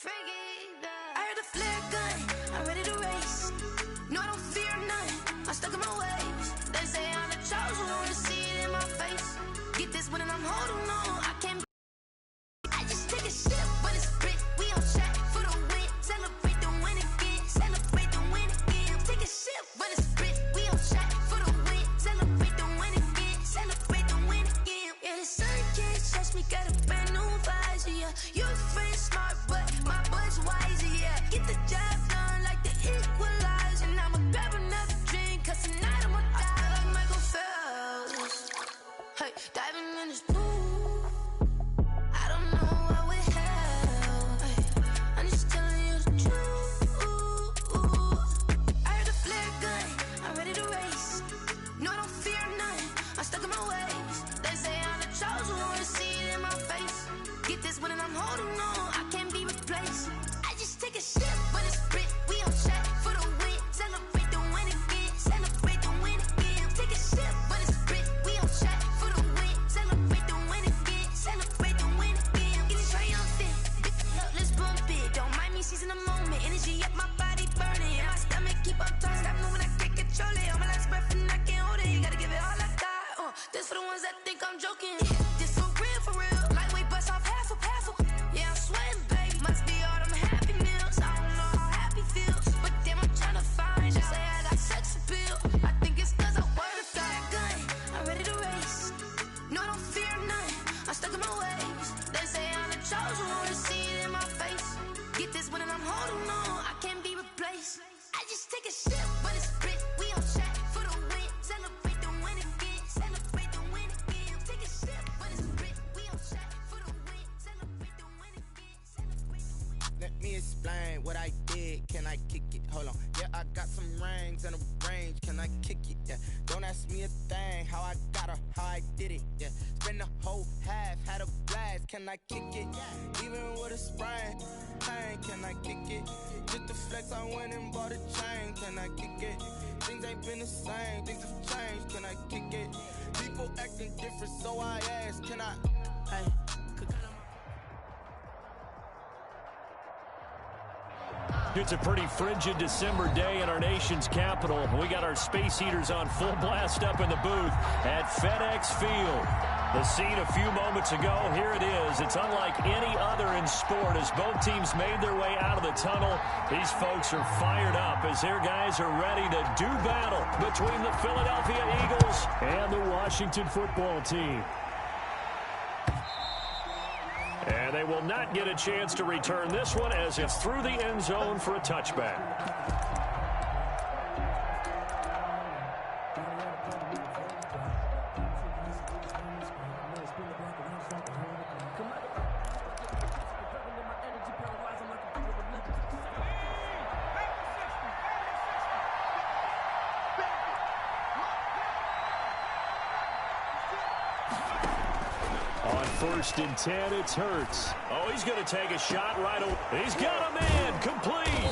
I heard the flare gun, I'm ready to race. No, I don't fear none, I'm stuck in my ways. They say I'm the chosen one, see it in my face. Get this one and I'm holding on, I can't. I just take a sip, but it's spit. We on track for the win. Celebrate the win again, celebrate the win again. Take a sip, but it's spit. We on track for the win. Celebrate the win again, celebrate the win again. Yeah, the sun can't touch me, got a brand new visor, yeah. Your friend smart, but my bud's wiser, yeah. Get the job done like the equalizer. And I'ma grab another drink, cause tonight I'ma die like Michael Phelps. Hey, diving in this pool, I don't know what would help. Hey, I'm just telling you the truth. I heard the flare gun, I'm ready to race. No, I don't fear none, I'm stuck in my ways. They say I'm the chosen one, see it in my face. Get this one and I'm holding on, I can't be replaced. I just take a sip, but it's spit. We on track for the win. Celebrate the win again, celebrate the win again. Take a sip, but it's spit. We on track for the win. Celebrate the win again, celebrate the win again. Get it triumphant, look, let's bump it. Don't mind me seizing the moment. Energy up, my body burning. My stomach keep up tight, stop moving, I can't control it. On my last breath and I can't hold it. You gotta give it all I got. This for the ones that think I'm joking. This for real. Lightweight bust off half a. Yeah, I'm sweating, babe. Must be all them happy meals. I don't know how happy feels, but damn, I'm tryna find you. Say I got sex appeal. I think it's cause I work a fire gun. I'm ready to race. No, I don't fear none, I'm stuck in my ways. They say I'm the chosen one, see it in my face. Get this one and I'm holding on, I can't be replaced. I just take a sip, but it's spit. We on track for the win. Celebrate the win again, celebrate the win again. Take a sip, but it's spit. We on track for the win. Celebrate the win again, celebrate the win. Let me explain what I did. Can I kick it? Hold on. Yeah, I got some rings and a range. Can I kick it? Yeah. Don't ask me a thing. How I got her, how I did it. Yeah. Spend the whole half, had a blast. Can I kick it? Even with a sprain. Pain, can I kick it? Just the flex, I went and bought a chain. Can I kick it? Things ain't been the same. Things have changed. Can I kick it? People acting different, so I ask. Can I? Hey. It's a pretty frigid December day in our nation's capital. We got our space heaters on full blast up in the booth at FedEx Field. The scene a few moments ago, here it is. It's unlike any other in sport as both teams made their way out of the tunnel. These folks are fired up as their guys are ready to do battle between the Philadelphia Eagles and the Washington football team. And they will not get a chance to return this one as it's through the end zone for a touchback. First and 10, it's Hurts. Oh, he's going to take a shot right away. He's got a man, complete.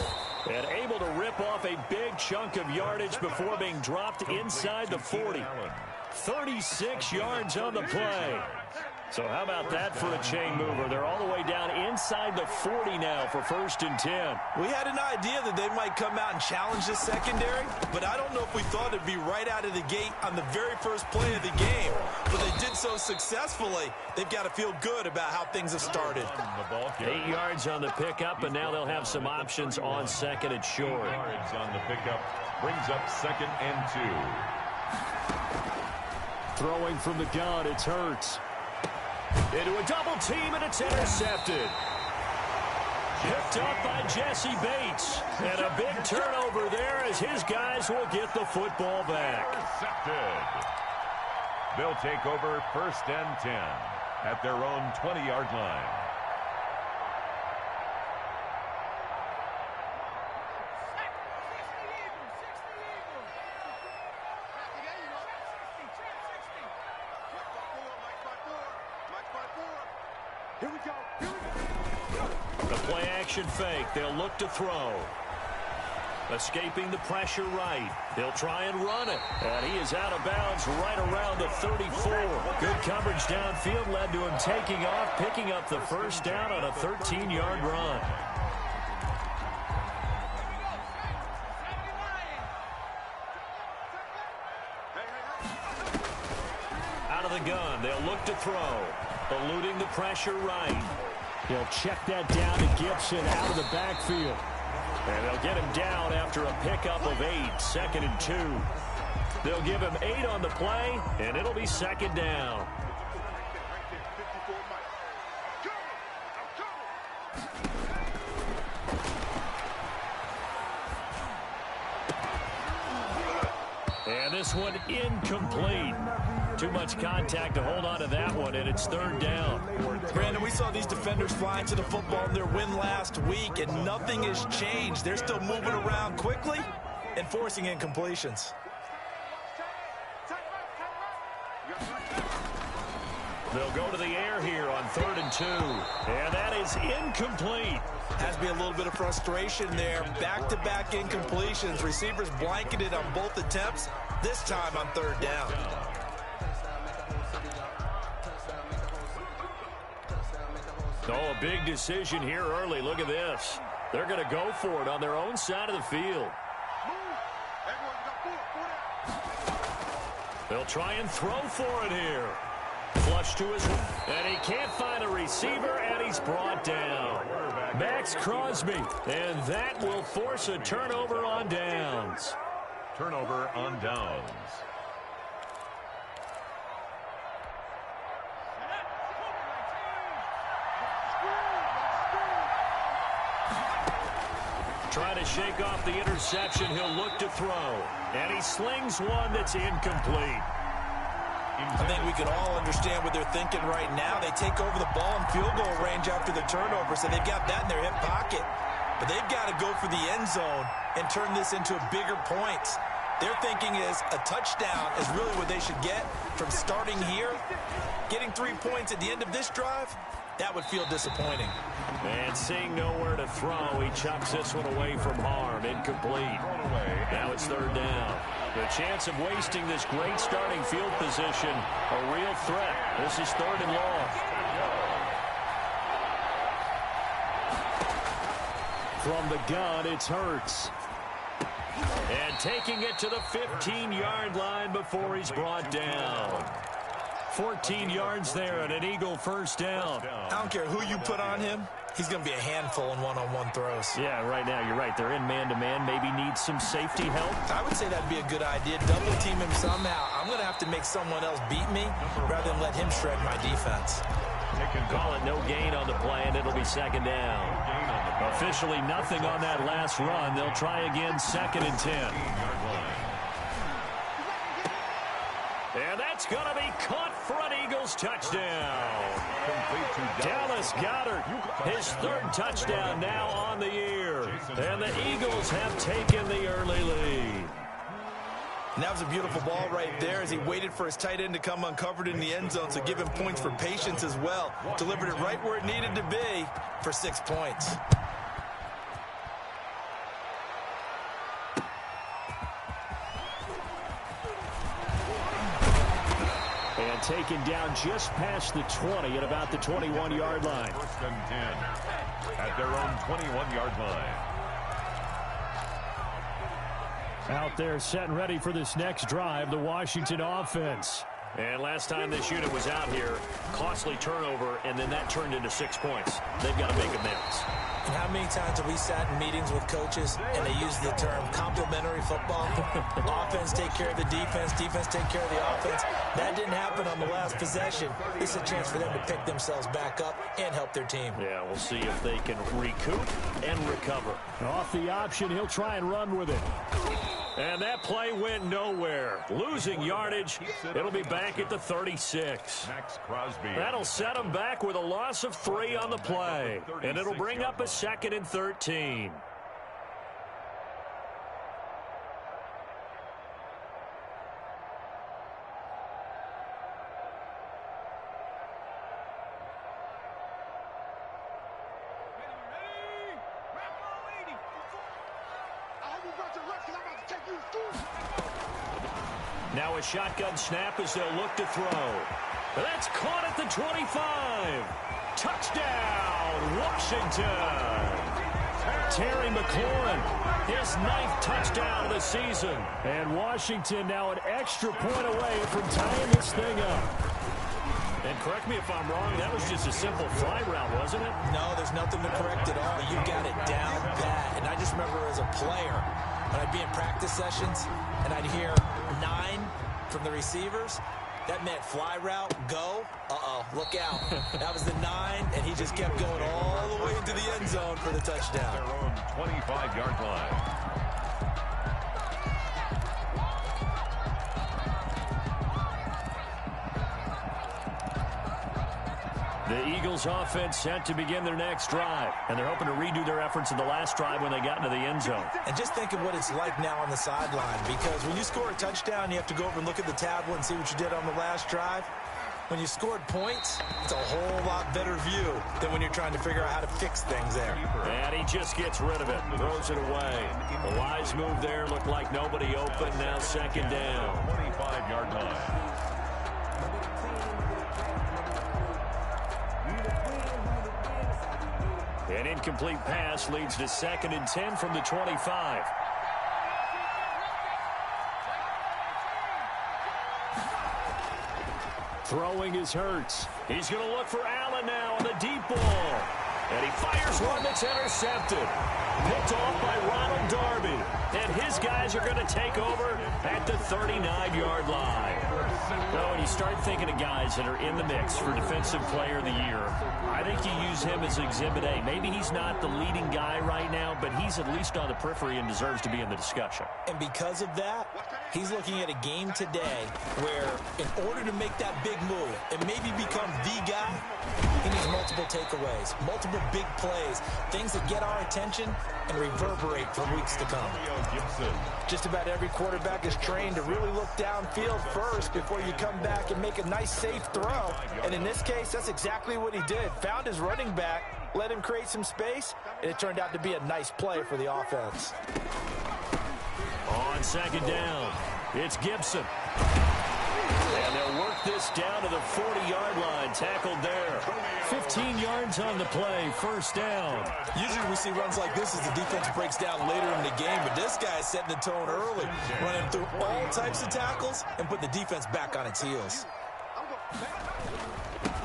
And able to rip off a big chunk of yardage before being dropped inside the 40. 36 yards on the play. So how about that for a chain mover? They're all the way down inside the 40 now for first and 10. We had an idea that they might come out and challenge this secondary, but I don't know if we thought it'd be right out of the gate on the very first play of the game. But they did so successfully, they've got to feel good about how things have started. 8 yards on the pickup, and now they'll have some options on second and short. 8 yards on the pickup brings up second and 2. Throwing from the gun, it's Hurts. Into a double team, and it's intercepted. Picked up by Jesse Bates. And a big turnover there as his guys will get the football back. Intercepted. They'll take over first and 10 at their own 20-yard line. The play action fake. They'll look to throw. Escaping the pressure right. He'll try and run it. And he is out of bounds right around the 34. Good coverage downfield led to him taking off, picking up the first down on a 13-yard run. Out of the gun, they'll look to throw. Eluding the pressure right. He'll check that down to Gibson out of the backfield. And they'll get him down after a pickup of 8, 2nd and 2. They'll give him 8 on the play, and it'll be 2nd down. And this one incomplete. Too much contact to hold on to that one, and it's 3rd down. Brandon, we saw these defenders flying to the football in their win last week, and nothing has changed. They're still moving around quickly and forcing incompletions. They'll go to the air here on 3rd and 2. And that is incomplete. Has to be a little bit of frustration there. Back-to-back incompletions. Receivers blanketed on both attempts, this time on 3rd down. Oh, a big decision here early. Look at this. They're going to go for it on their own side of the field. They'll try and throw for it here. Flush to his, and he can't find a receiver, and he's brought down. Max Crosby, and that will force a turnover on downs. Turnover on downs. Trying to shake off the interception, he'll look to throw. And he slings one that's incomplete. I think we can all understand what they're thinking right now. They take over the ball in field goal range after the turnover, so they've got that in their hip pocket. But they've got to go for the end zone and turn this into bigger points. Their thinking is a touchdown is really what they should get from starting here. Getting 3 points at the end of this drive, that would feel disappointing. And seeing nowhere to throw, he chucks this one away from harm. Incomplete. Now it's 3rd down. The chance of wasting this great starting field position, a real threat. This is 3rd and long. From the gun, it's Hurts. And taking it to the 15-yard line before he's brought down. 14 yards there and an Eagle first down. I don't care who you put on him. He's going to be a handful in one-on-one throws. Yeah, right now, you're right. They're in man-to-man. Maybe needs some safety help. I would say that'd be a good idea. Double team him somehow. I'm going to have to make someone else beat me rather than let him shred my defense. They can call it no gain on the play, and it'll be 2nd down. Officially nothing on that last run. They'll try again, 2nd and 10. And that's going to be caught for an Eagles touchdown. Dallas Goedert, his 3rd touchdown now on the year. And the Eagles have taken the early lead. And that was a beautiful ball right there as he waited for his tight end to come uncovered in the end zone, so give him points for patience as well. Delivered it right where it needed to be for 6 points. And taken down just past the 20 at about the 21-yard line. 1st and 10 at their own 21-yard line. Out there set and ready for this next drive, the Washington offense. And last time this unit was out here, costly turnover, and then that turned into 6 points. They've got to make amends. And how many times have we sat in meetings with coaches and they use the term complementary football? Offense take care of the defense, defense take care of the offense. That didn't happen on the last possession. This is a chance for them to pick themselves back up and help their team. Yeah, we'll see if they can recoup and recover. Off the option, he'll try and run with it. And that play went nowhere. Losing yardage. It'll be back at the 36. Max Crosby. That'll set him back with a loss of 3 on the play. And it'll bring up a 2nd and 13. Now a shotgun snap as they'll look to throw. That's caught at the 25. Touchdown, Washington. Terry McLaurin, his 9th touchdown of the season. And Washington now an extra point away from tying this thing up. And correct me if I'm wrong, that was just a simple fly route, wasn't it? No, there's nothing to correct at all. You got it down pat. And I just remember as a player, when I'd be in practice sessions and I'd hear 9 from the receivers, that meant fly route, go. Uh-oh, look out. That was the 9, and he just kept going all the way into the end zone for the touchdown. Their own 25-yard line. The Eagles offense set to begin their next drive, and they're hoping to redo their efforts in the last drive when they got into the end zone. And just think of what it's like now on the sideline, because when you score a touchdown, you have to go over and look at the tablet and see what you did on the last drive. When you scored points, it's a whole lot better view than when you're trying to figure out how to fix things there. And he just gets rid of it, throws it away. The wise move there looked like nobody open, now second down. 25-yard line. An incomplete pass leads to 2nd and 10 from the 25. Throwing is Hurts. He's going to look for Allen now on the deep ball. And he fires one that's intercepted. Picked off by Ronald Darby. And his guys are going to take over at the 39-yard line. Well, when you start thinking of guys that are in the mix for Defensive Player of the Year, I think you use him as Exhibit A. Maybe he's not the leading guy right now, but he's at least on the periphery and deserves to be in the discussion. And because of that, he's looking at a game today where in order to make that big move and maybe become the guy, he needs multiple takeaways, multiple big plays, things that get our attention and reverberate for weeks to come. Just about every quarterback is trained to really look downfield first before you come back and make a nice, safe throw. And in this case, that's exactly what he did. Found his running back, let him create some space, and it turned out to be a nice play for the offense. On second down, it's Gibson. And they'll work this down to the 40-yard line, tackled there. 15 yards on the play, first down. Usually we see runs like this as the defense breaks down later in the game, but this guy is setting the tone early, running through all types of tackles and putting the defense back on its heels.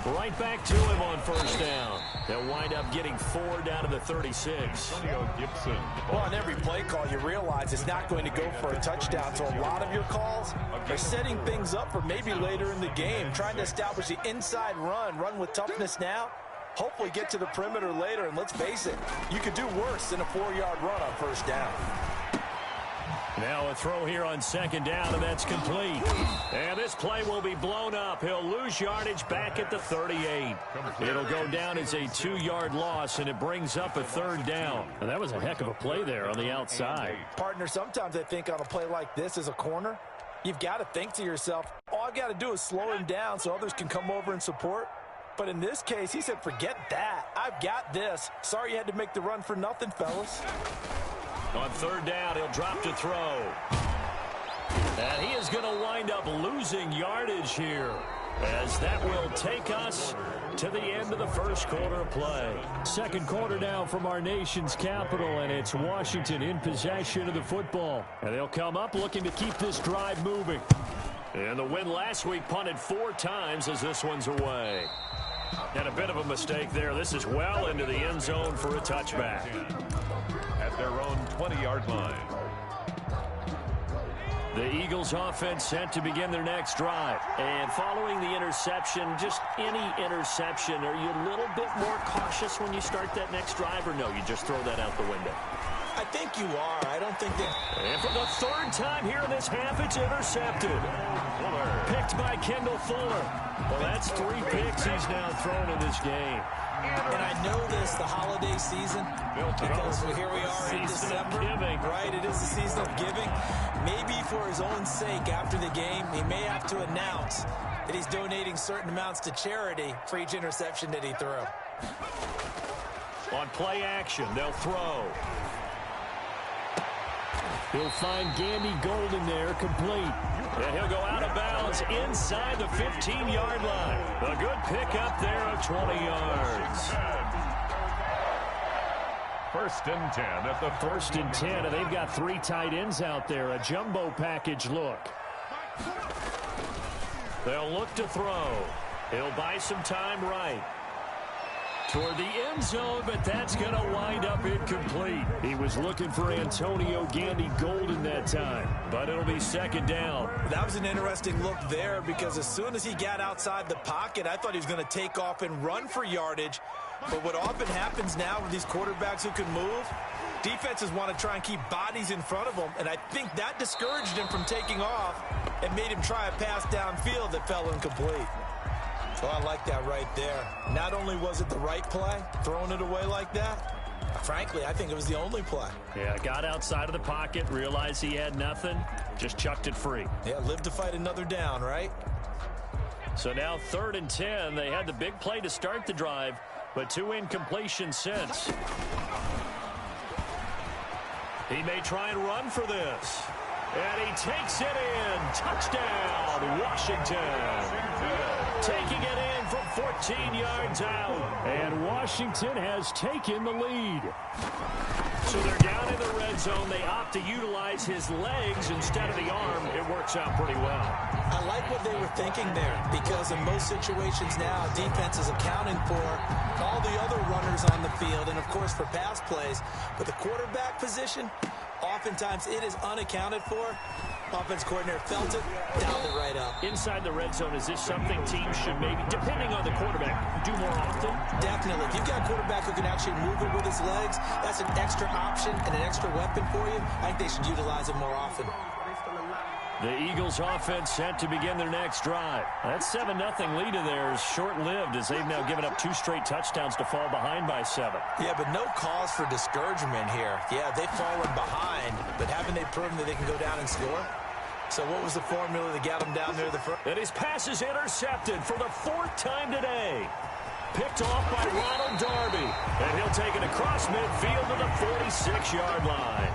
Right back to him on first down. They'll wind up getting 4 down to the 36. Gibson. Well, on every play call, you realize it's not going to go for a touchdown, so a lot of your calls are setting things up for maybe later in the game, trying to establish the inside run with toughness now, hopefully get to the perimeter later, and let's face it, you could do worse than a 4-yard run on first down. Now a throw here on second down, and that's complete. And this play will be blown up. He'll lose yardage back at the 38. It'll go down as a 2-yard loss, and it brings up a third down. And that was a heck of a play there on the outside. Partner, sometimes I think on a play like this as a corner, you've got to think to yourself, all I've got to do is slow him down so others can come over and support. But in this case, he said, forget that. I've got this. Sorry you had to make the run for nothing, fellas. On third down, he'll drop to throw. And he is going to wind up losing yardage here, as that will take us to the end of the first quarter of play. Second quarter now from our nation's capital, and it's Washington in possession of the football. And they'll come up looking to keep this drive moving. And the win last week punted 4 times as this one's away. And a bit of a mistake there. This is well into the end zone for a touchback. At their own 20-yard line. The Eagles offense set to begin their next drive. And following the interception, just any interception, are you a little bit more cautious when you start that next drive, or no, you just throw that out the window? I think you are. I don't think that... And for the third time here in this half, it's intercepted. Picked by Kendall Fuller. Well, that's 3 picks he's now thrown in this game. And I know this, the holiday season, because here we are in December, right? It is the season of giving. Maybe for his own sake, after the game, he may have to announce that he's donating certain amounts to charity for each interception that he threw. On play action, they'll throw. He'll find Gandy Golden there, complete. And he'll go out of bounds inside the 15-yard line. A good pickup there of 20 yards. First and 10 at the First and 10, and they've got 3 tight ends out there. A jumbo package look. They'll look to throw. He'll buy some time right toward the end zone, but that's going to wind up incomplete. He was looking for Antonio Gandy Golden that time, but it'll be second down. That was an interesting look there because as soon as he got outside the pocket, I thought he was going to take off and run for yardage. But what often happens now with these quarterbacks who can move, defenses want to try and keep bodies in front of them, and I think that discouraged him from taking off and made him try a pass downfield that fell incomplete. Oh, I like that right there. Not only was it the right play, throwing it away like that, frankly, I think it was the only play. Yeah, got outside of the pocket, realized he had nothing, just chucked it free. Yeah, live to fight another down, right? So now 3rd and 10. They had the big play to start the drive, but 2 incompletions since. He may try and run for this. And he takes it in. Touchdown, Washington. Taking it in from 14 yards out. And Washington has taken the lead. So they're down in the red zone. They opt to utilize his legs instead of the arm. It works out pretty well. I like what they were thinking there because in most situations now, defense is accounting for all the other runners on the field and, of course, for pass plays. But the quarterback position, oftentimes it is unaccounted for. Offense coordinator felt it, dialed it right up. Inside the red zone, is this something teams should maybe, depending on the quarterback, do more often? Definitely. If you've got a quarterback who can actually move it with his legs, that's an extra option and an extra weapon for you. I think they should utilize it more often. The Eagles offense set to begin their next drive. That 7-0 lead of theirs short-lived as they've now given up 2 straight touchdowns to fall behind by 7. Yeah, but no cause for discouragement here. Yeah, they've fallen behind, but haven't they proven that they can go down and score? So what was the formula that got him down there the first? And his pass is intercepted for the 4th time today. Picked off by Ronald Darby. And he'll take it across midfield to the 46-yard line.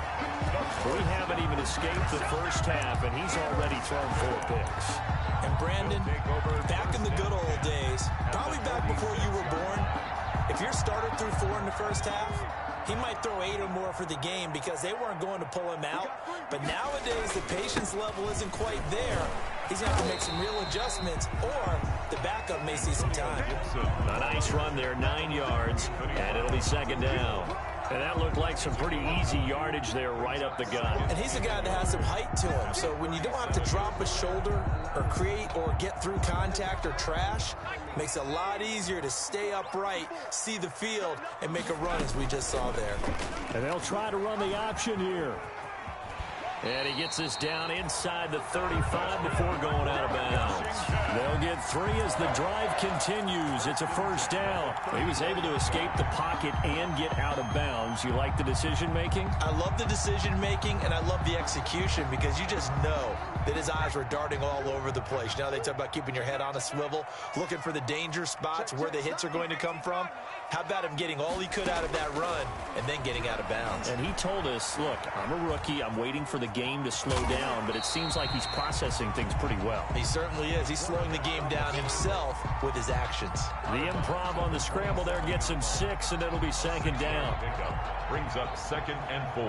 We haven't even escaped the first half, and he's already thrown 4 picks. And Brandon, back in the good old days, probably back before you were born, if your starter threw 4 in the first half, he might throw 8 or more for the game because they weren't going to pull him out. But nowadays, the patience level isn't quite there. He's going to have to make some real adjustments, or the backup may see some time. A nice run there, 9 yards, and it'll be second down. And that looked like some pretty easy yardage there right up the gut. And he's a guy that has some height to him. So when you don't have to drop a shoulder or create or get through contact or trash, makes it a lot easier to stay upright, see the field, and make a run as we just saw there. And they'll try to run the option here. And he gets this down inside the 35 before going out of bounds. They'll get 3 as the drive continues. It's a first down. He was able to escape the pocket and get out of bounds. You like the decision-making? I love the decision-making, and I love the execution because you just know that his eyes were darting all over the place. You know, they talk about keeping your head on a swivel, looking for the danger spots where the hits are going to come from. How about him getting all he could out of that run and then getting out of bounds? And he told us, look, I'm a rookie. I'm waiting for the game to slow down, but it seems like he's processing things pretty well. He certainly is. He's slowing the game down himself with his actions. The improv on the scramble there gets him 6, and it'll be second down. Brings up 2nd and 4.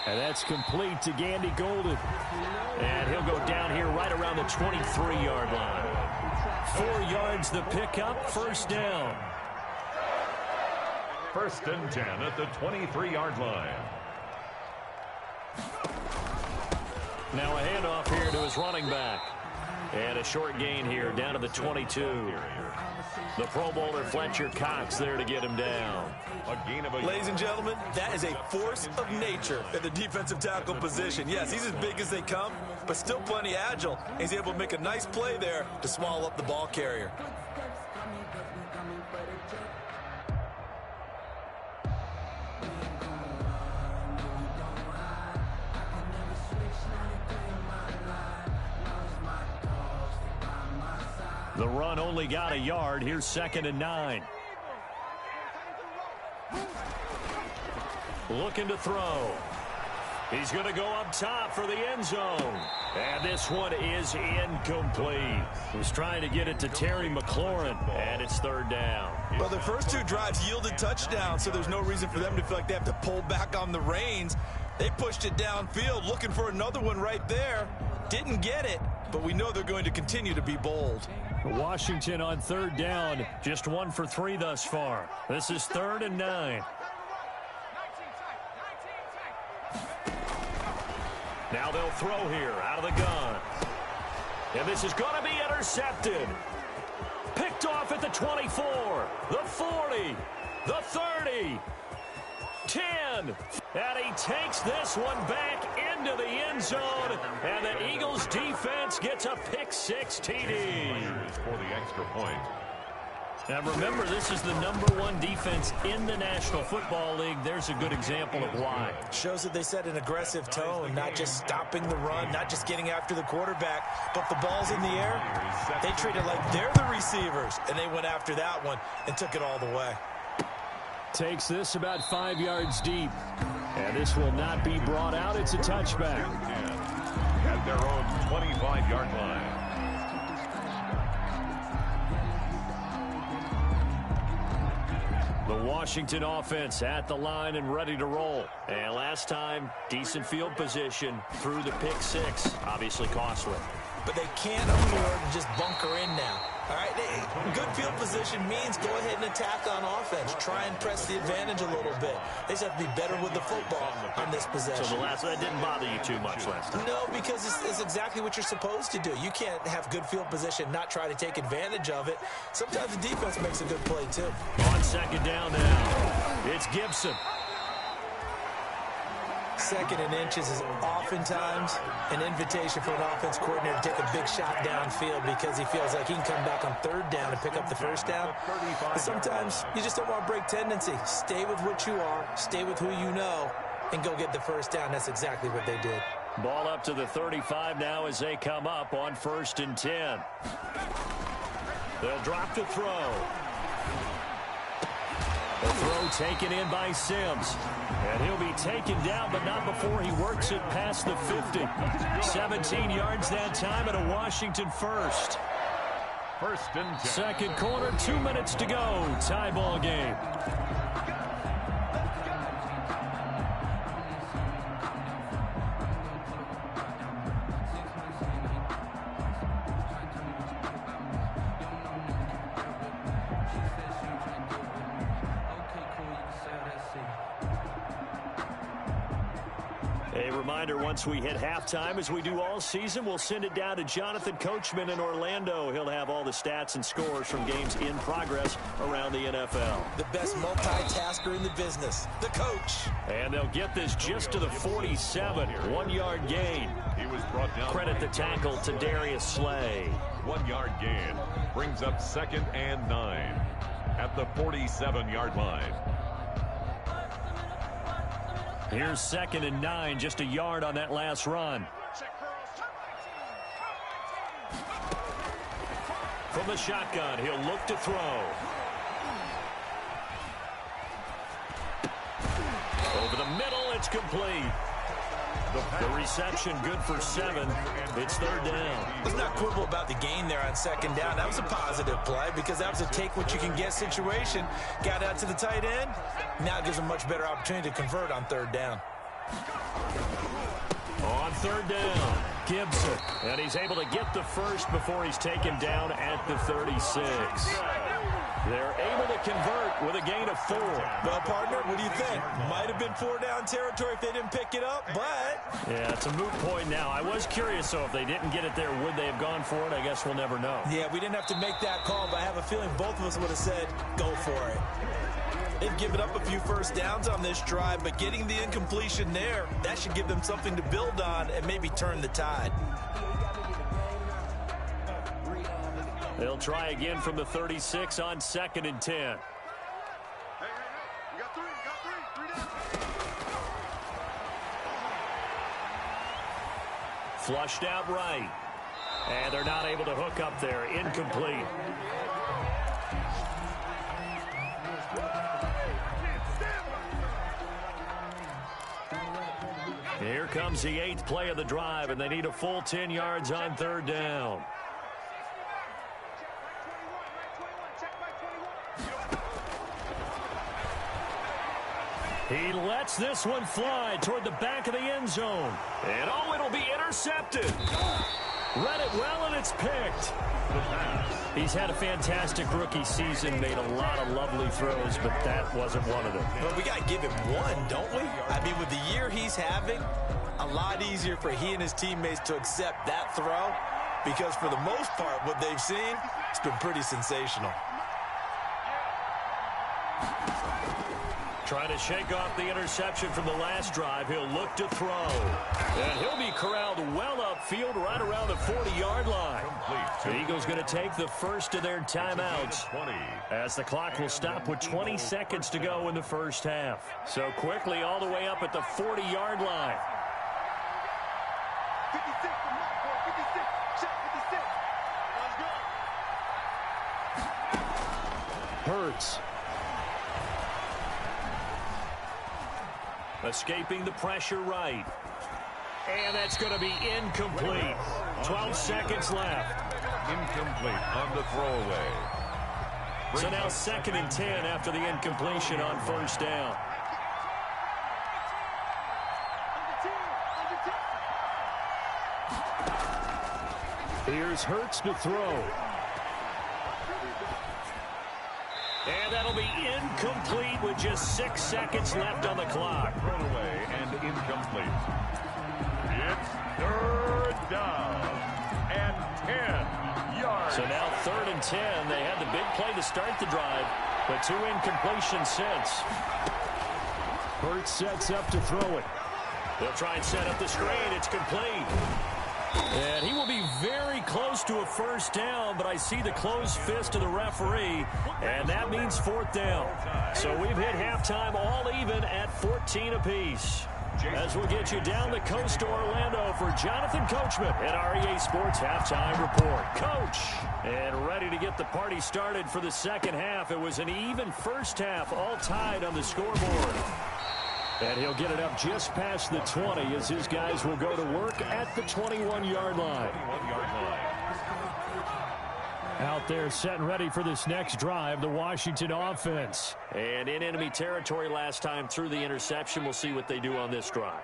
And that's complete to Gandy Golden. And he'll go down here right around the 23-yard line. 4 yards the pickup, first down. First and 10 at the 23-yard line. Now a handoff here to his running back. And a short gain here down to the 22. The Pro Bowler Fletcher Cox there to get him down. Ladies and gentlemen, that is a force of nature in the defensive tackle position. Yes, he's as big as they come, but still plenty agile. He's able to make a nice play there to swallow up the ball carrier. The run only got a yard. Here's 2nd and 9. Looking to throw. He's going to go up top for the end zone. And this one is incomplete. He's trying to get it to Terry McLaurin, and it's 3rd down. Well, the first 2 drives yielded touchdowns, so there's no reason for them to feel like they have to pull back on the reins. They pushed it downfield, looking for another one right there. Didn't get it, but we know they're going to continue to be bold. Washington on 3rd down, just 1 for 3 thus far. This is 3rd and 9. Now they'll throw here out of the gun. And this is going to be intercepted. Picked off at the 24, the 40, the 30, 10. And he takes this one back into the end zone. And the Eagles defense gets a pick-6 TD. For the extra point. And remember, this is the #1 defense in the National Football League. There's a good example of why. Shows that they set an aggressive tone, not just stopping the run, not just getting after the quarterback, but the ball's in the air. They treat it like they're the receivers, and they went after that one and took it all the way. Takes this about 5 yards deep. And this will not be brought out. It's a touchback. At their own 25-yard line. The Washington offense at the line and ready to roll. And last time, decent field position through the pick-6. Obviously costly. But they can't afford to just bunker in now. All right, good field position means go ahead and attack on offense. Try and press the advantage a little bit. They just have to be better with the football on this possession. So that didn't bother you too much last time? No, because it's exactly what you're supposed to do. You can't have good field position, not try to take advantage of it. Sometimes the defense makes a good play, too. On 2nd down now, it's Gibson. 2nd and inches is oftentimes an invitation for an offense coordinator to take a big shot downfield because he feels like he can come back on 3rd down and pick up the 1st down. But sometimes you just don't want to break tendency. Stay with what you are, stay with who you know, and go get the 1st down. That's exactly what they did. Ball up to the 35 now as they come up on 1st and 10. They'll drop to throw. The throw taken in by Sims. And he'll be taken down, but not before he works it past the 50. 17 yards that time and a Washington first. 1st and 10. Second quarter, 2 minutes to go. Tie ball game. A reminder, once we hit halftime, as we do all season, we'll send it down to Jonathan Coachman in Orlando. He'll have all the stats and scores from games in progress around the NFL. The best multitasker in the business, the coach. And they'll get this just to the 47, 1-yard gain. He was brought down. Credit the tackle to Darius Slay. 1-yard gain brings up 2nd and 9 at the 47-yard line. Here's 2nd and 9, just a yard on that last run. From the shotgun, he'll look to throw. Over the middle, it's complete. The reception good for 7. It's 3rd down. Let's not quibble about the gain there on 2nd down. That was a positive play because that was a take-what-you-can-get situation. Got out to the tight end. Now it gives them much better opportunity to convert on 3rd down. On 3rd down, Gibson. And he's able to get the first before he's taken down at the 36. They're able to convert with a gain of 4. Well, partner, what do you think? Might have been 4-down territory if they didn't pick it up, but... Yeah, it's a moot point now. I was curious, though, if they didn't get it there, would they have gone for it? I guess we'll never know. Yeah, we didn't have to make that call, but I have a feeling both of us would have said, go for it. They've given up a few 1st downs on this drive, but getting the incompletion there, that should give them something to build on and maybe turn the tide. They'll try again from the 36 on 2nd and 10. You got three down. Flushed out right. And they're not able to hook up there. Incomplete. Here comes the 8th play of the drive, and they need a full 10 yards on 3rd down. He lets this one fly toward the back of the end zone. And oh, it'll be intercepted. Read it well, and it's picked. He's had a fantastic rookie season, made a lot of lovely throws, but that wasn't one of them. Well, we got to give him one, don't we? I mean, with the year he's having, a lot easier for he and his teammates to accept that throw, because for the most part, what they've seen, it's been pretty sensational. Trying to shake off the interception from the last drive. He'll look to throw. And he'll be corralled well upfield right around the 40-yard line. The Eagles going to take the first of their timeouts as the clock will stop with 20 seconds to go in the first half. So quickly all the way up at the 40-yard line. 56, check 56. Let's go. Hurts. Escaping the pressure right. And that's going to be incomplete. 12 seconds left. Incomplete on the throwaway. So now 2nd and 10 after the incompletion on 1st down. Here's Hurts to throw. And that'll be incomplete with just 6 seconds left on the clock. Thrown away and incomplete. It's 3rd down and 10 yards. So now 3rd and 10. They had the big play to start the drive, but 2 incompletions since. Hurts sets up to throw it. They'll try and set up the screen. It's complete. And he will be very close to a 1st down, but I see the closed fist of the referee, and that means 4th down. So we've hit halftime all even at 14 apiece. As we'll get you down the coast to Orlando for Jonathan Coachman at REA Sports Halftime Report. Coach, and ready to get the party started for the 2nd half. It was an even first half, all tied on the scoreboard. And he'll get it up just past the 20 as his guys will go to work at the 21-yard line. Out there set and ready for this next drive, the Washington offense. And in enemy territory last time through the interception. We'll see what they do on this drive.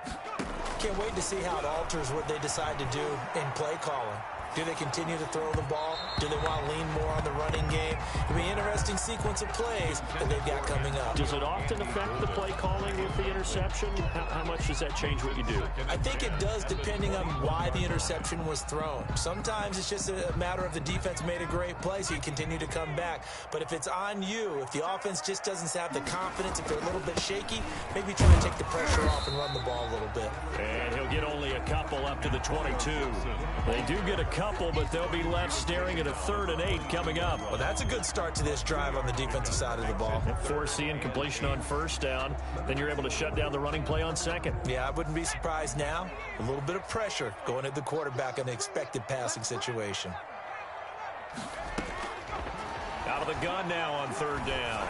Can't wait to see how it alters what they decide to do in play calling. Do they continue to throw the ball? Do they want to lean more on the running game? It'll be an interesting sequence of plays that they've got coming up. Does it often affect the play calling with the interception? How much does that change what you do? I think it does, depending on why the interception was thrown. Sometimes it's just a matter of the defense made a great play, so you continue to come back. But if it's on you, if the offense just doesn't have the confidence, if they're a little bit shaky, maybe try to take the pressure off and run the ball a little bit. And he'll get only a couple up to the 22. They do get a couple, but they'll be left staring at a 3rd and 8 coming up. Well, that's a good start to this drive on the defensive side of the ball. Force the incompletion on 1st down. Then you're able to shut down the running play on 2nd. Yeah, I wouldn't be surprised now. A little bit of pressure going at the quarterback in the expected passing situation. Out of the gun now on 3rd down.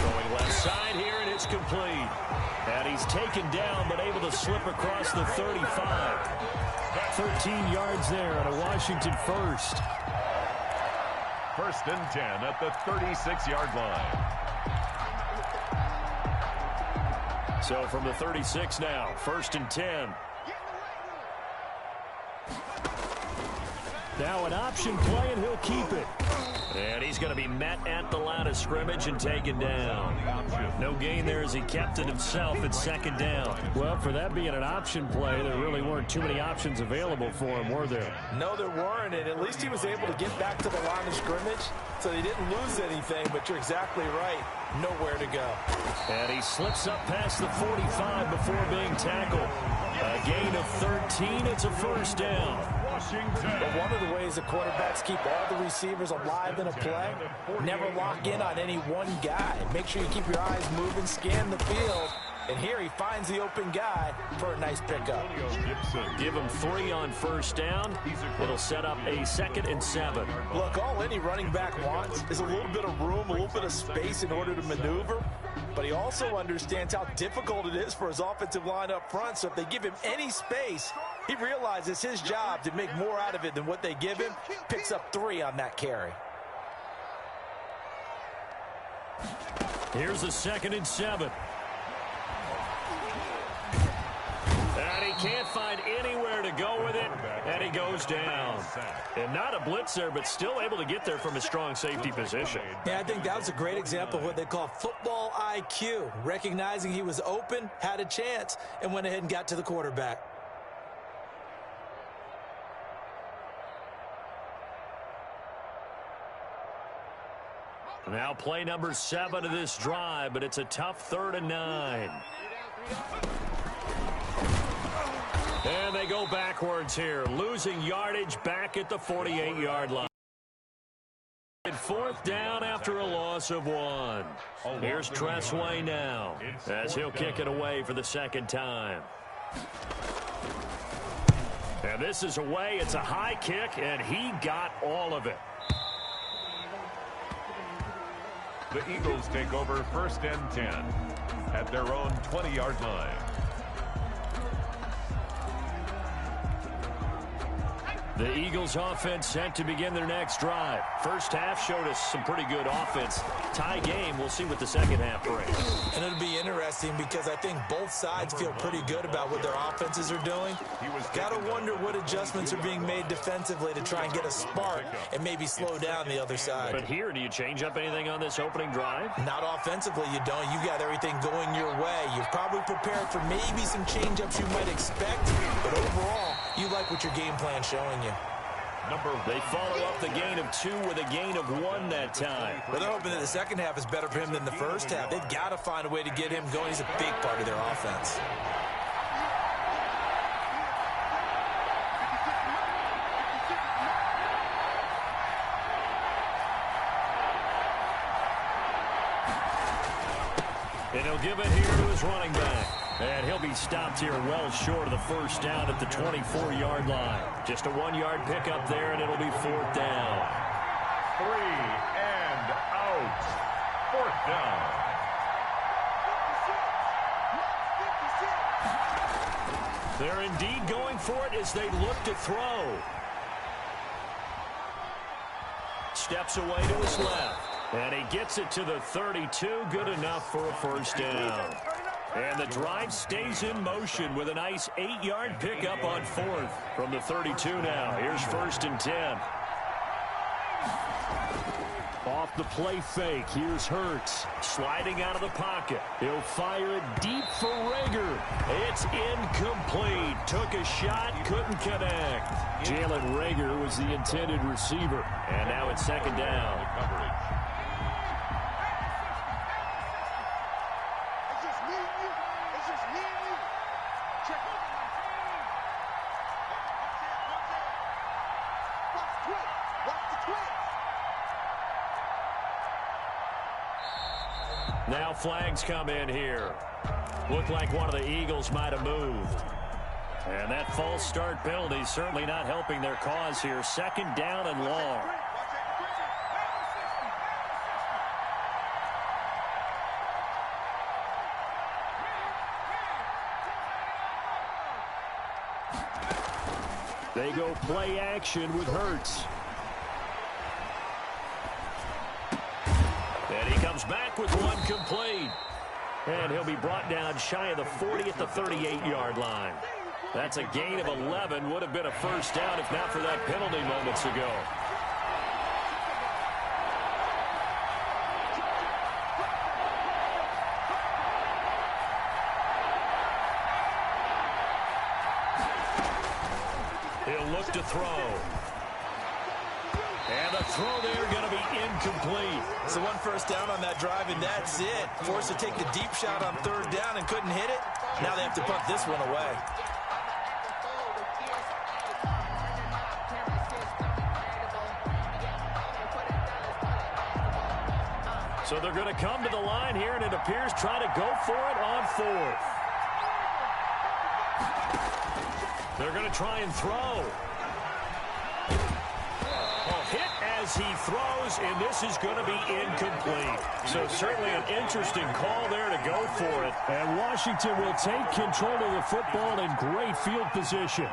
Going left side here, and it's complete. And he's taken down, but able to slip across the 35. 13 yards there on a Washington 1st. 1st and 10 at the 36-yard line. So from the 36 now, 1st and 10. Now an option play, and he'll keep it. And he's going to be met at the line of scrimmage and taken down. No gain there as he kept it himself at 2nd down. Well, for that being an option play, there really weren't too many options available for him, were there? No, there weren't, and at least he was able to get back to the line of scrimmage, so they didn't lose anything, but you're exactly right. Nowhere to go. And he slips up past the 45 before being tackled. A gain of 13. It's a 1st down. But one of the ways the quarterbacks keep all the receivers alive in a play, never lock in on any one guy. Make sure you keep your eyes moving, scan the field, And here he finds the open guy for a nice pickup. Give him 3 on first down. It'll set up a 2nd and 7. Look, all any running back wants is a little bit of room, a little bit of space in order to maneuver. But he also understands how difficult it is for his offensive line up front. So if they give him any space, he realizes his job to make more out of it than what they give him. Picks up 3 on that carry. Here's a 2nd and 7. And he can't find anywhere to go with it, and he goes down. And not a blitzer, but still able to get there from a strong safety position. Yeah, I think that was a great example of what they call football IQ. Recognizing he was open, had a chance, and went ahead and got to the quarterback. Now play number 7 of this drive, but it's a tough 3rd and 9. And they go backwards here, losing yardage back at the 48-yard line. 4th down after a loss of 1. Here's Tressway now, as he'll kick it away for the 2nd time. And this is away. It's a high kick, and he got all of it. The Eagles take over 1st and 10 at their own 20-yard line. The Eagles offense set to begin their next drive. First half showed us some pretty good offense. Tie game, we'll see what the second half brings. And it'll be interesting because I think both sides feel pretty good about what their offenses are doing. Got to wonder what adjustments are being made defensively to try and get a spark and maybe slow down the other side. But here, do you change up anything on this opening drive? Not offensively, you don't. You got everything going your way. You've probably prepared for maybe some change-ups you might expect, but overall, you like what your game plan's showing you. They follow up the gain of 2 with a gain of 1 that time. Well, they're hoping that the second half is better for him than the first half. They've got to find a way to get him going. He's a big part of their offense. And he'll give it here to his running back. And he'll be stopped here well short of the first down at the 24-yard line. Just a 1-yard pickup there, and it'll be 4th down. 3 and out. 4th down. They're indeed going for it as they look to throw. Steps away to his left. And he gets it to the 32. Good enough for a first down. And the drive stays in motion with a nice 8-yard pickup on 4th from the 32 now. Here's 1st and 10. Off the play fake, here's Hurts. Sliding out of the pocket. He'll fire it deep for Rager. It's incomplete. Took a shot, couldn't connect. Jalen Rager was the intended receiver. And now it's 2nd down. Now flags come in here. Looked like one of the Eagles might have moved. And that false start penalty certainly not helping their cause here. 2nd down and long. They go play action with Hurts. And he comes back with 1 complete. And he'll be brought down shy of the 40 at the 38-yard line. That's a gain of 11. Would have been a first down if not for that penalty moments ago. He'll look to throw. And the throw there going to be incomplete. So 1 first down on that drive, and that's it. Forced to take the deep shot on 3rd down and couldn't hit it. Now they have to punt this one away. So they're going to come to the line here, and it appears trying to go for it on fourth. They're going to try and throw. Hit as he throws, and this is going to be incomplete. So certainly an interesting call there to go for it. And Washington will take control of the football in great field position.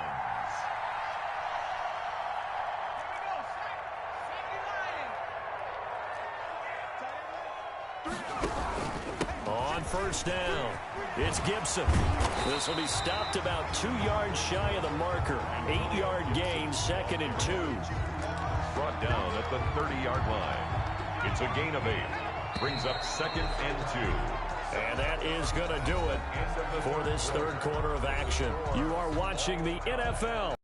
On first down, it's Gibson. This will be stopped about 2 yards shy of the marker. 8-yard gain, 2nd and 2. Brought down at the 30-yard line. It's a gain of 8. Brings up 2nd and 2. And that is going to do it for this third quarter of action. You are watching the NFL.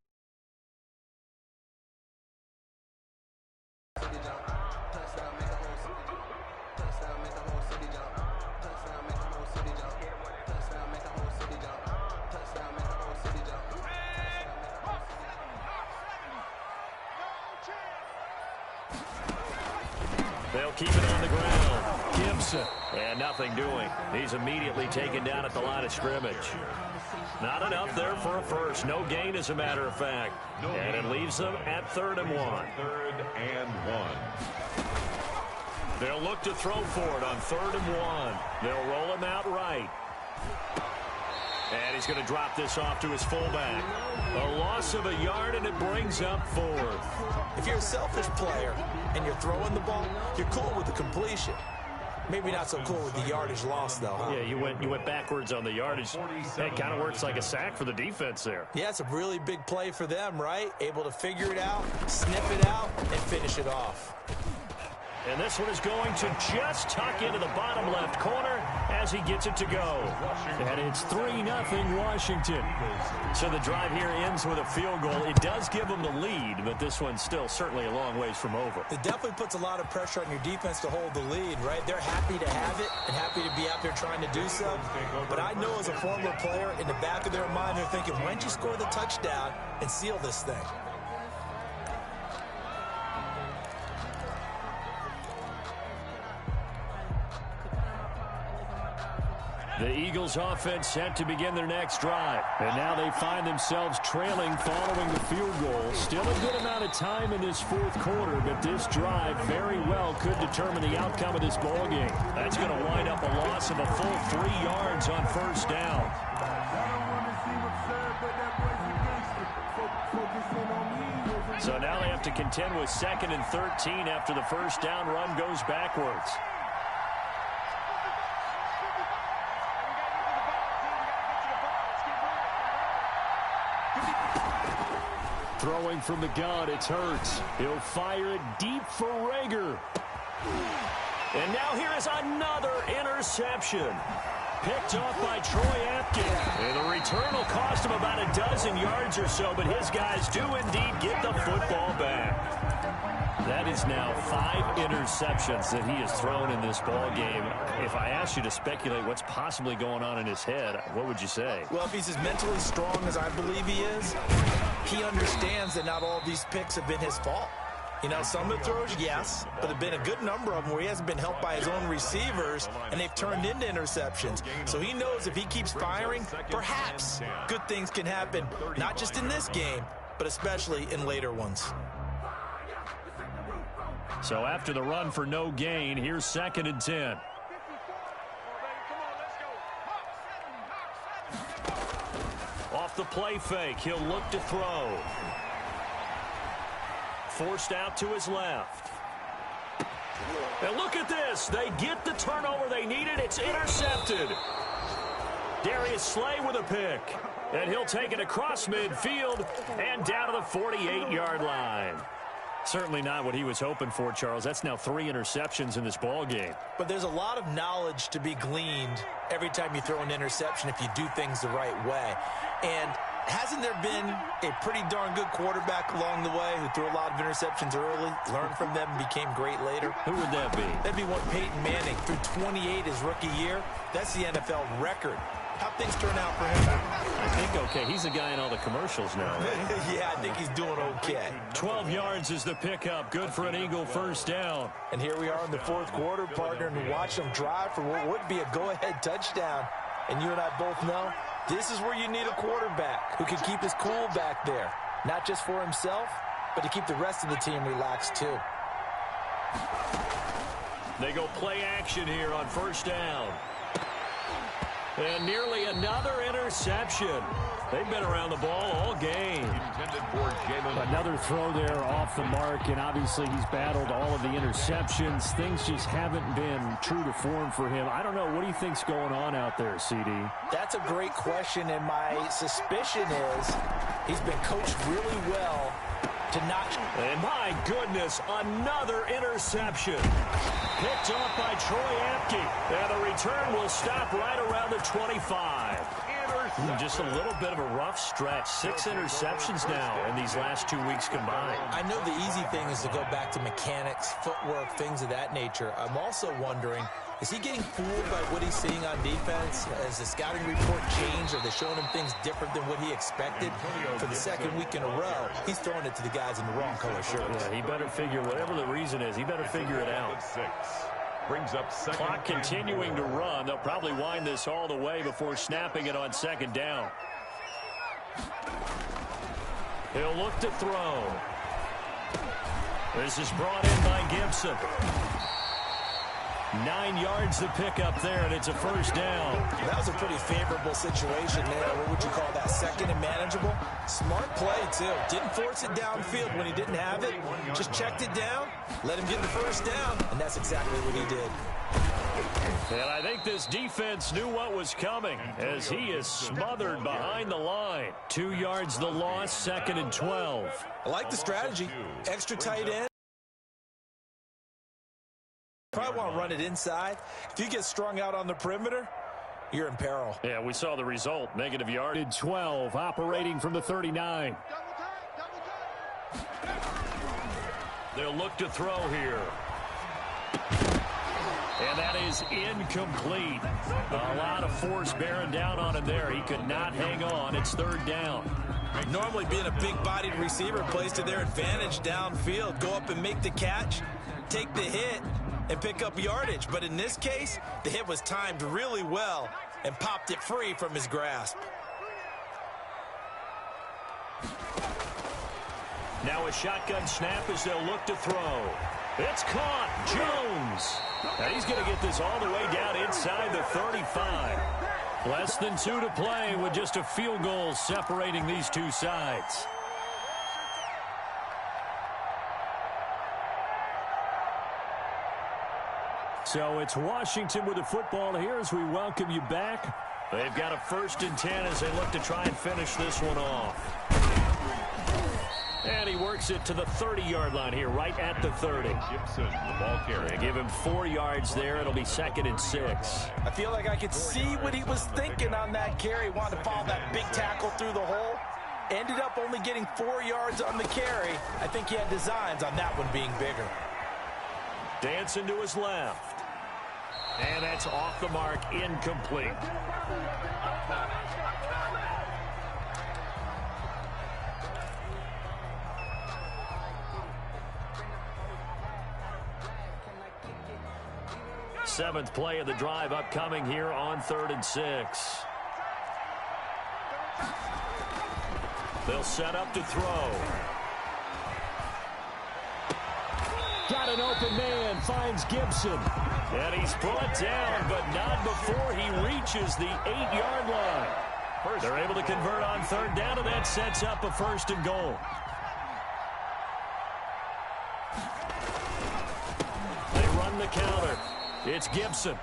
They'll keep it on the ground. Gibson. And nothing doing. He's immediately taken down at the line of scrimmage. Not enough there for a first. No gain, as a matter of fact. And it leaves them at 3rd and 1. 3rd and 1. They'll look to throw for it on 3rd and 1. They'll roll him out right. And he's going to drop this off to his fullback. A loss of a yard, and it brings up 4th. If you're a selfish player and you're throwing the ball, you're cool with the completion. Maybe not so cool with the yardage loss, though, huh? Yeah, you went backwards on the yardage. That kind of works like a sack for the defense there. Yeah, it's a really big play for them, right? Able to figure it out, snip it out, and finish it off. And this one is going to just tuck into the bottom left corner as he gets it to go. And it's 3-0 Washington. So the drive here ends with a field goal. It does give them the lead, but this one's still certainly a long ways from over. It definitely puts a lot of pressure on your defense to hold the lead, right? They're happy to have it and happy to be out there trying to do so. But I know as a former player, in the back of their mind, they're thinking, why don't you score the touchdown and seal this thing? The Eagles offense set to begin their next drive. And now they find themselves trailing following the field goal. Still a good amount of time in this fourth quarter, but this drive very well could determine the outcome of this ball game. That's going to wind up a loss of a full 3 yards on first down. So now they have to contend with 2nd and 13 after the first down run goes backwards. Throwing from the gun, it's Hurts. He'll fire it deep for Rager. And now here is another interception. Picked off by Troy Apke. And the return will cost him about a dozen yards or so, but his guys do indeed get the football back. That is now 5 interceptions that he has thrown in this ball game. If I asked you to speculate what's possibly going on in his head, what would you say? Well, if he's as mentally strong as I believe he is, he understands that not all of these picks have been his fault. You know, some of the throws, yes, but there have been a good number of them where he hasn't been helped by his own receivers, and they've turned into interceptions. So he knows if he keeps firing, perhaps good things can happen, not just in this game, but especially in later ones. So after the run for no gain, here's 2nd and 10. Off the play fake, he'll look to throw. Forced out to his left. And look at this. They get the turnover they needed. It's intercepted. Darius Slay with a pick. And he'll take it across midfield and down to the 48-yard line. Certainly not what he was hoping for, Charles. That's now 3 interceptions in this ball game. But there's a lot of knowledge to be gleaned every time you throw an interception if you do things the right way. And hasn't there been a pretty darn good quarterback along the way who threw a lot of interceptions early, learned from them, and became great later? Who would that be? That'd be one Peyton Manning. Threw 28 his rookie year. That's the NFL record. How'd things turn out for him? I think okay. He's a guy in all the commercials now, right? Yeah, I think he's doing okay. 12 yards is the pickup. Good for an Eagle first down. And here we are in the fourth quarter, partner, and watch them drive for what would be a go-ahead touchdown. And you and I both know this is where you need a quarterback who can keep his cool back there. Not just for himself, but to keep the rest of the team relaxed too. They go play action here on first down. And nearly another interception. They've been around the ball all game. Another throw there off the mark, and obviously he's battled all of the interceptions. Things just haven't been true to form for him. I don't know. What do you think's going on out there, CD? That's a great question, and my suspicion is he's been coached really well to not. And my goodness, another interception. Picked off by Troy Apke. And the return will stop right around the 25. Just a little bit of a rough stretch. 6 interceptions now in these last 2 weeks combined. I know the easy thing is to go back to mechanics, footwork, things of that nature. I'm also wondering, is he getting fooled by what he's seeing on defense? Has the scouting report changed? Are they showing him things different than what he expected? For the second week in a row, he's throwing it to the guys in the wrong color shirts. Yeah, he better figure, whatever the reason is, he better figure it out. Brings up Clock continuing to run. They'll probably wind this all the way before snapping it on second down. He'll look to throw. This is brought in by Gibson. 9 yards to pick up there, and it's a first down. That was a pretty favorable situation there. What would you call that? Second and manageable? Smart play, too. Didn't force it downfield when he didn't have it. Just checked it down, let him get the first down, and that's exactly what he did. And I think this defense knew what was coming as he is smothered behind the line. 2 yards the loss, 2nd and 12. I like the strategy. Extra tight end. Probably want to run it inside. If you get strung out on the perimeter, you're in peril. Yeah, we saw the result. Negative yardage. 12, operating from the 39. They'll look to throw here. And that is incomplete. A lot of force bearing down on him there. He could not hang on. It's 3rd down. Normally being a big-bodied receiver plays to their advantage downfield. Go up and make the catch, take the hit, and pick up yardage. But in this case, the hit was timed really well and popped it free from his grasp. Now a shotgun snap as they'll look to throw. It's caught. Jones. Now he's going to get this all the way down inside the 35. Less than 2 to play with just a field goal separating these two sides. So it's Washington with the football here as we welcome you back. They've got a 1st and 10 as they look to try and finish this one off. And he works it to the 30-yard line here, right at the 30. Gibson, the ball carrier. They give him 4 yards there. It'll be 2nd and 6. I feel like I could see what he was thinking on that carry. Wanted to follow that big tackle through the hole. Ended up only getting 4 yards on the carry. I think he had designs on that one being bigger. Dancing to his left. And that's off the mark, incomplete. Seventh play of the drive upcoming here on 3rd and 6. They'll set up to throw. Got an open man, finds Gibson. And he's brought down, but not before he reaches the 8-yard line. They're able to convert on 3rd down, and that sets up a 1st and goal. They run the counter. It's Gibson.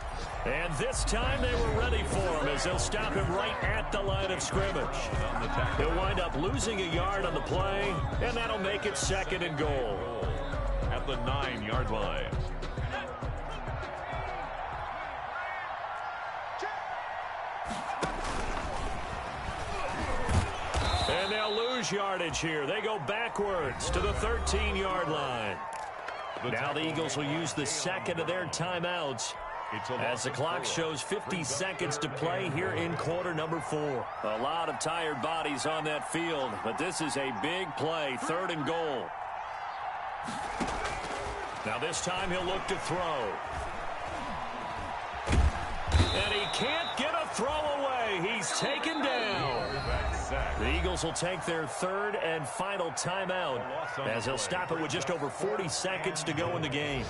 And this time they were ready for him as they'll stop him right at the line of scrimmage. He'll wind up losing a yard on the play, and that'll make it 2nd and goal. At the 9-yard line. And they'll lose yardage here. They go backwards to the 13-yard line. Now the Eagles will use the 2nd of their timeouts As the clock shows 50 seconds to play here in quarter number 4. A lot of tired bodies on that field, but this is a big play, 3rd and goal. Now this time he'll look to throw. And he can't get a throw away. He's taken down. The Eagles will take their 3rd and final timeout as they'll stop it with just over 40 seconds to go in the game.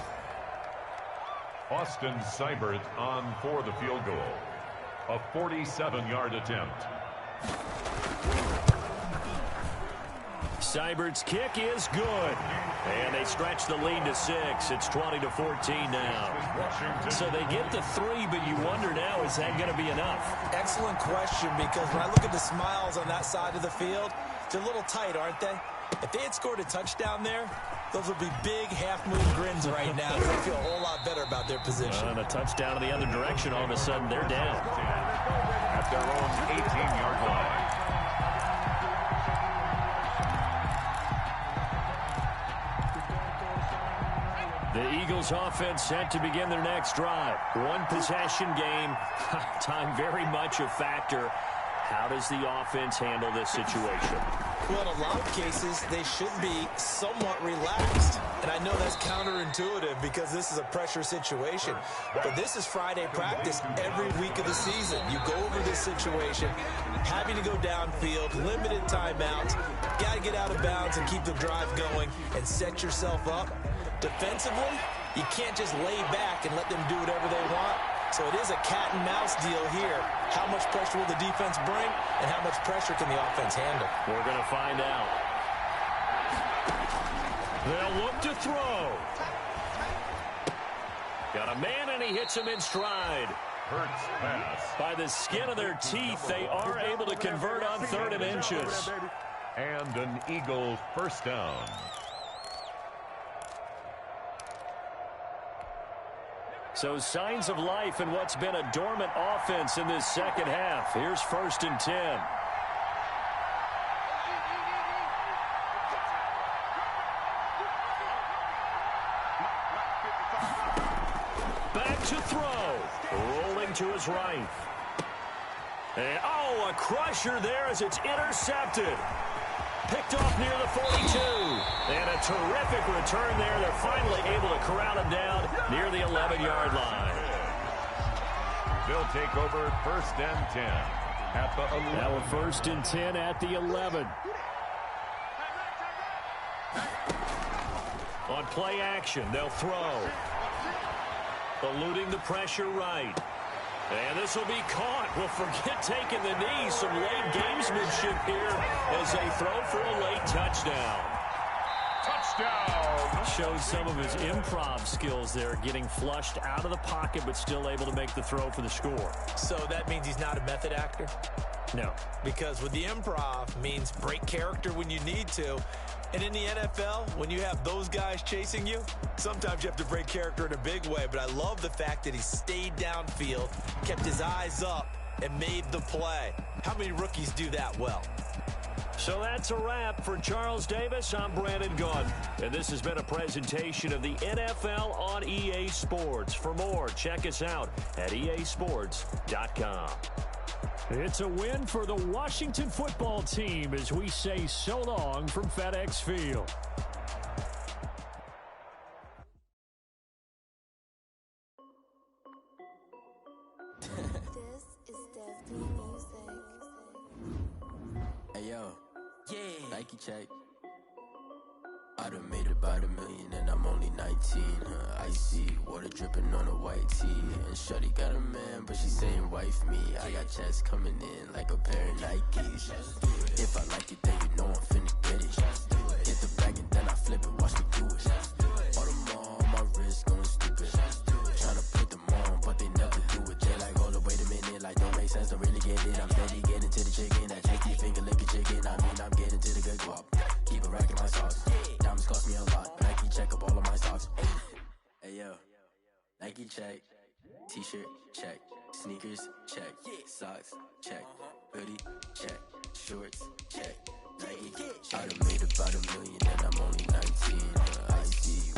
Austin Seibert on for the field goal. A 47-yard attempt. Seibert's kick is good. And they stretch the lead to 6. It's 20-14 now. So they get the 3, but you wonder now, is that going to be enough? Excellent question, because when I look at the smiles on that side of the field, they're a little tight, aren't they? If they had scored a touchdown there, those would be big half-moon grins right now. They feel a whole lot better about their position. And a touchdown in the other direction, all of a sudden they're down. At their own 18-yard line. The Eagles offense set to begin their next drive. One possession game. Time very much a factor. How does the offense handle this situation? Well, in a lot of cases, they should be somewhat relaxed. And I know that's counterintuitive because this is a pressure situation. But this is Friday practice every week of the season. You go over this situation, having to go downfield, limited timeouts, got to get out of bounds and keep the drive going and set yourself up. Defensively, you can't just lay back and let them do whatever they want. So it is a cat and mouse deal here. How much pressure will the defense bring, and how much pressure can the offense handle? We're going to find out. They'll look to throw. Got a man, and he hits him in stride. Hurts pass. By the skin of their teeth, they are able to convert on 3rd and inches. And an Eagle first down. So signs of life in what's been a dormant offense in this second half. Here's 1st and 10. Back to throw. Rolling to his right. And, a crusher there as it's intercepted. Picked off near the 42. And a terrific return there. They're finally able to corral him down near the 11-yard line. They'll take over 1st and 10 at the 11. Now a 1st and 10 at the 11. On play action, they'll throw. Eluding the pressure right. And this will be caught. Well, forget taking the knee. Some late gamesmanship here as they throw for a late touchdown. Touchdown! Shows some of his improv skills there, getting flushed out of the pocket but still able to make the throw for the score. So that means he's not a method actor? No. Because with the improv means break character when you need to. And in the NFL, when you have those guys chasing you, sometimes you have to break character in a big way. But I love the fact that he stayed downfield, kept his eyes up, and made the play. How many rookies do that well? So that's a wrap for Charles Davis. I'm Brandon Gunn. And this has been a presentation of the NFL on EA Sports. For more, check us out at easports.com. It's a win for the Washington football team as we say so long from FedEx Field. This is Definitely Music. Hey yo, yeah, Nike check. I done made about $1 million and I'm only 19. Icy water dripping on a white tee. And shorty got a man, but she saying wife me. I got checks coming in like a pair of Nikes. If I like it, then you know I'm finna get it. Hit the bag and then I flip it, watch me do it. All them on my wrist going stupid. Tryna put them on, but they never do it. They like, hold up, wait a minute, like don't make sense, don't really get it. I'm steady getting to the chicken, that tasty finger licking chicken. I mean, I'm getting to the good guap. Keep a rack in my socks. Diamonds cost me a lot. Nike check up all of my socks. Hey yo, Nike check. T-shirt check. Sneakers check. Socks check. Hoodie check. Shorts check. Nike. I done made about $1 million and I'm only 19. I see